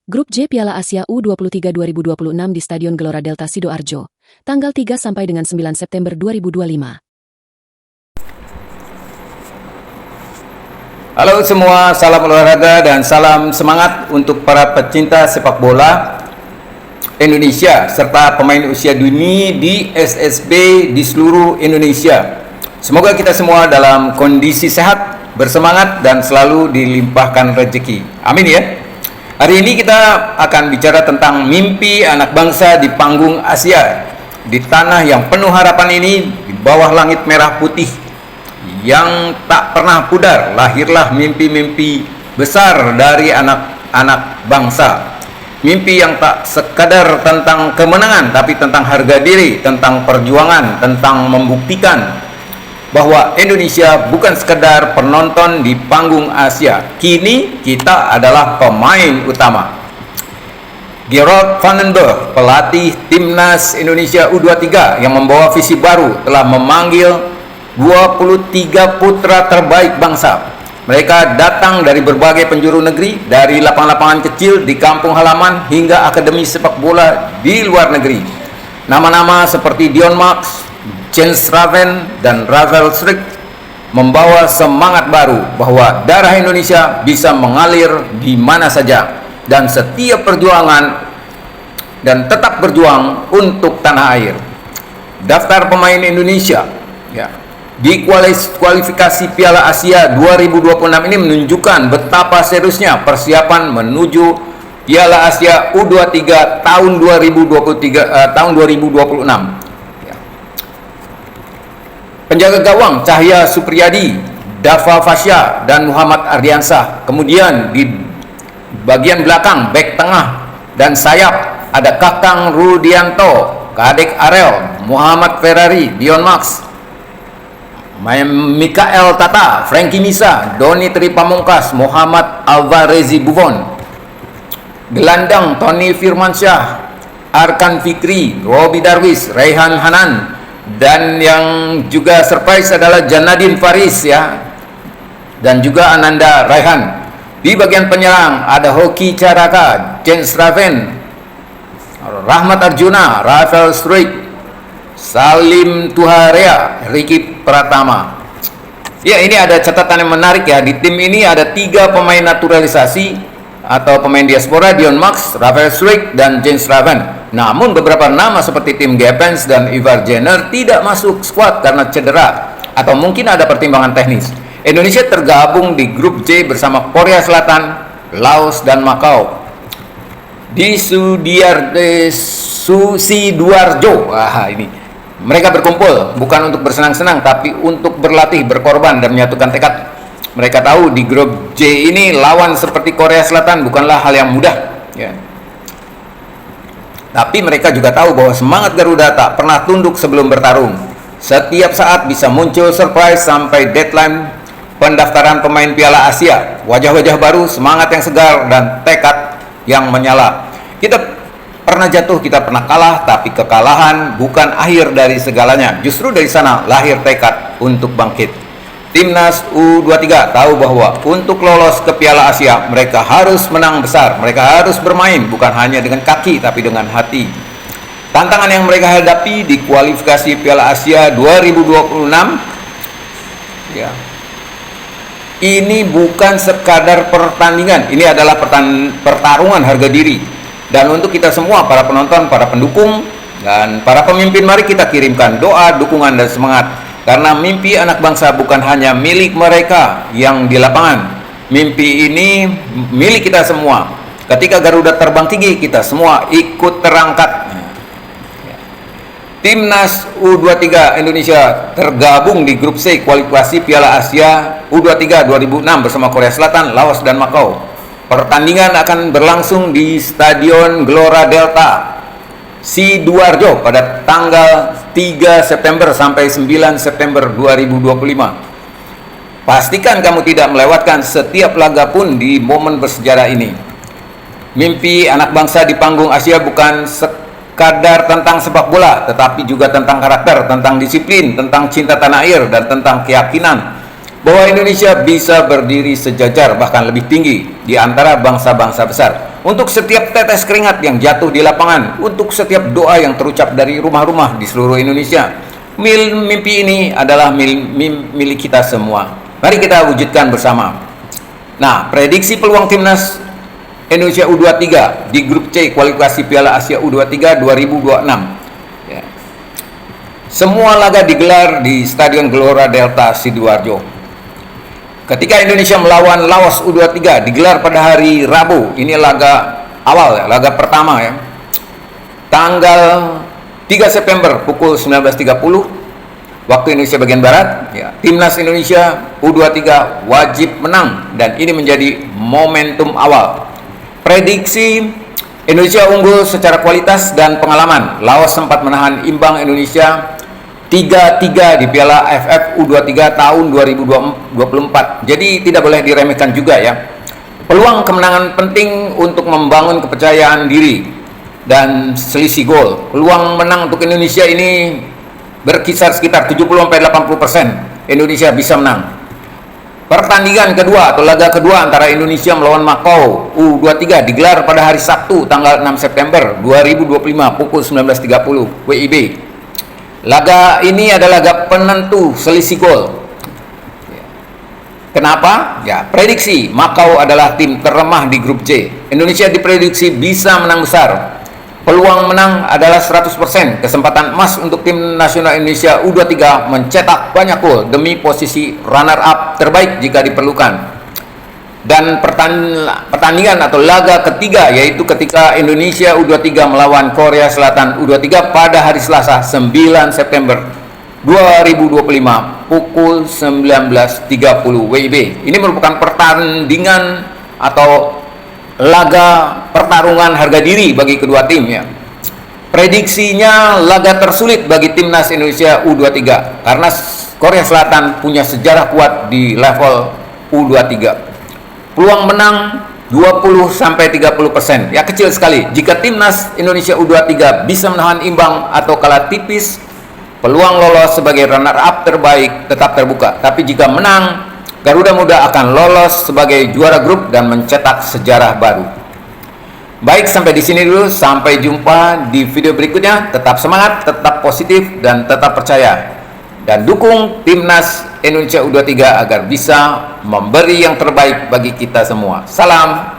Grup J Piala Asia U23 2026 di Stadion Gelora Delta Sidoarjo, tanggal 3 sampai dengan 9 September 2025. Halo semua, salam olahraga dan salam semangat untuk para pecinta sepak bola Indonesia serta pemain usia dini di SSB di seluruh Indonesia. Semoga kita semua dalam kondisi sehat, bersemangat dan selalu dilimpahkan rezeki. Amin ya. Hari ini kita akan bicara tentang mimpi anak bangsa di panggung Asia. Di tanah yang penuh harapan ini, di bawah langit merah putih yang tak pernah pudar, lahirlah mimpi-mimpi besar dari anak-anak bangsa. Mimpi yang tak sekadar tentang kemenangan, tapi tentang harga diri, tentang perjuangan, tentang membuktikan bahwa Indonesia bukan sekedar penonton di panggung Asia. Kini kita adalah pemain utama. Gerard Vandenberg, pelatih Timnas Indonesia U23 yang membawa visi baru, telah memanggil 23 putra terbaik bangsa. Mereka datang dari berbagai penjuru negeri, dari lapangan-lapangan kecil di kampung halaman hingga akademi sepak bola di luar negeri. Nama-nama seperti Dion Max, Jens Raven dan Ravel Strik membawa semangat baru bahwa darah Indonesia bisa mengalir di mana saja dan setiap perjuangan dan tetap berjuang untuk tanah air. Daftar pemain Indonesia ya, di kualifikasi Piala Asia 2026 ini menunjukkan betapa seriusnya persiapan menuju Piala Asia U23 tahun 2026. Penjaga gawang Cahya Supriyadi, Dava Fasya dan Muhammad Ardiansah. Kemudian di bagian belakang bek tengah dan sayap ada Kakang Rudianto, Kadek Arel, Muhammad Ferrari, Dion Max, Mikael Tata, Frankie Misa, Doni Tripamungkas, Muhammad Alvarezi Buffon. Gelandang Tony Firmansyah, Arkan Fikri, Robi Darwis, Rehan Hanan, dan yang juga surprise adalah Janadin Faris ya, dan juga Ananda Raihan. Di bagian penyerang ada Hoki Caraka, Jens Raven, Rahmat Arjuna, Rafael Struik, Salim Tuharea, Ricky Pratama. Ya, ini ada catatan yang menarik ya. Di tim ini ada 3 pemain naturalisasi atau pemain diaspora, Dion Max, Rafael Struik, dan Jens Raven. Namun beberapa nama seperti Tim Gepens dan Ivar Jenner tidak masuk skuad karena cedera atau mungkin ada pertimbangan teknis. Indonesia tergabung di grup J bersama Korea Selatan, Laos dan Makau di Sidoarjo. Ini mereka berkumpul bukan untuk bersenang-senang tapi untuk berlatih, berkorban dan menyatukan tekad. Mereka tahu di grup J ini lawan seperti Korea Selatan bukanlah hal yang mudah ya. Tapi mereka juga tahu bahwa semangat Garuda tak pernah tunduk sebelum bertarung. Setiap saat bisa muncul surprise sampai deadline pendaftaran pemain Piala Asia. Wajah-wajah baru, semangat yang segar, dan tekad yang menyala. Kita pernah jatuh, kita pernah kalah, tapi kekalahan bukan akhir dari segalanya. Justru dari sana lahir tekad untuk bangkit. Timnas U23 tahu bahwa untuk lolos ke Piala Asia mereka harus menang besar, mereka harus bermain bukan hanya dengan kaki tapi dengan hati. Tantangan yang mereka hadapi di kualifikasi Piala Asia 2026 ya, ini bukan sekadar pertandingan, ini adalah pertarungan harga diri. Dan untuk kita semua, para penonton, para pendukung dan para pemimpin, mari kita kirimkan doa, dukungan dan semangat. Karena mimpi anak bangsa bukan hanya milik mereka yang di lapangan. Mimpi ini milik kita semua. Ketika Garuda terbang tinggi, kita semua ikut terangkat. Timnas U23 Indonesia tergabung di grup C kualifikasi Piala Asia U23 2006 bersama Korea Selatan, Laos dan Makau. Pertandingan akan berlangsung di Stadion Gelora Delta Sidoarjo pada tanggal 3 September sampai 9 September 2025. Pastikan kamu tidak melewatkan setiap laga pun di momen bersejarah ini. Mimpi anak bangsa di panggung Asia bukan sekadar tentang sepak bola, tetapi juga tentang karakter, tentang disiplin, tentang cinta tanah air, dan tentang keyakinan bahwa Indonesia bisa berdiri sejajar bahkan lebih tinggi di antara bangsa-bangsa besar. untuk setiap tetes keringat yang jatuh di lapangan, untuk setiap doa yang terucap dari rumah-rumah di seluruh Indonesia. Mimpi ini adalah milik kita semua. Mari kita wujudkan bersama. Nah, prediksi peluang timnas Indonesia U23 di grup C kualifikasi Piala Asia U23 2026. Ya. Semua laga digelar di Stadion Gelora Delta Sidoarjo. Ketika Indonesia melawan Laos U23 digelar pada hari Rabu, ini laga awal ya, laga pertama ya. Tanggal 3 September pukul 19.30 waktu Indonesia bagian barat ya. Timnas Indonesia U23 wajib menang dan ini menjadi momentum awal. Prediksi Indonesia unggul secara kualitas dan pengalaman. Laos sempat menahan imbang Indonesia 3-3 di Piala AFF U23 tahun 2024. Jadi tidak boleh diremehkan juga ya. Peluang kemenangan penting untuk membangun kepercayaan diri dan selisih gol. Peluang menang untuk Indonesia ini berkisar sekitar 70-80%. Indonesia bisa menang. Pertandingan kedua atau laga kedua antara Indonesia melawan Makau U23 digelar pada hari Sabtu tanggal 6 September 2025 pukul 19.30 WIB. Laga ini adalah laga penentu selisih gol. Kenapa? Ya, prediksi Makau adalah tim terlemah di grup C. Indonesia diprediksi bisa menang besar. Peluang menang adalah 100%. Kesempatan emas untuk tim nasional Indonesia U23 mencetak banyak gol demi posisi runner up terbaik jika diperlukan. Dan pertandingan atau laga ketiga yaitu ketika Indonesia U23 melawan Korea Selatan U23 pada hari Selasa 9 September 2025 pukul 19.30 WIB. Ini merupakan pertandingan atau laga pertarungan harga diri bagi kedua tim ya. Prediksinya laga tersulit bagi timnas Indonesia U23 karena Korea Selatan punya sejarah kuat di level U23. Peluang menang 20-30%. Ya, kecil sekali. Jika timnas Indonesia U23 bisa menahan imbang atau kalah tipis, peluang lolos sebagai runner up terbaik tetap terbuka. Tapi jika menang, Garuda Muda akan lolos sebagai juara grup dan mencetak sejarah baru. Baik, sampai di sini dulu. Sampai jumpa di video berikutnya. Tetap semangat, tetap positif, dan tetap percaya. Dan dukung timnas Indonesia U23 agar bisa memberi yang terbaik bagi kita semua. Salam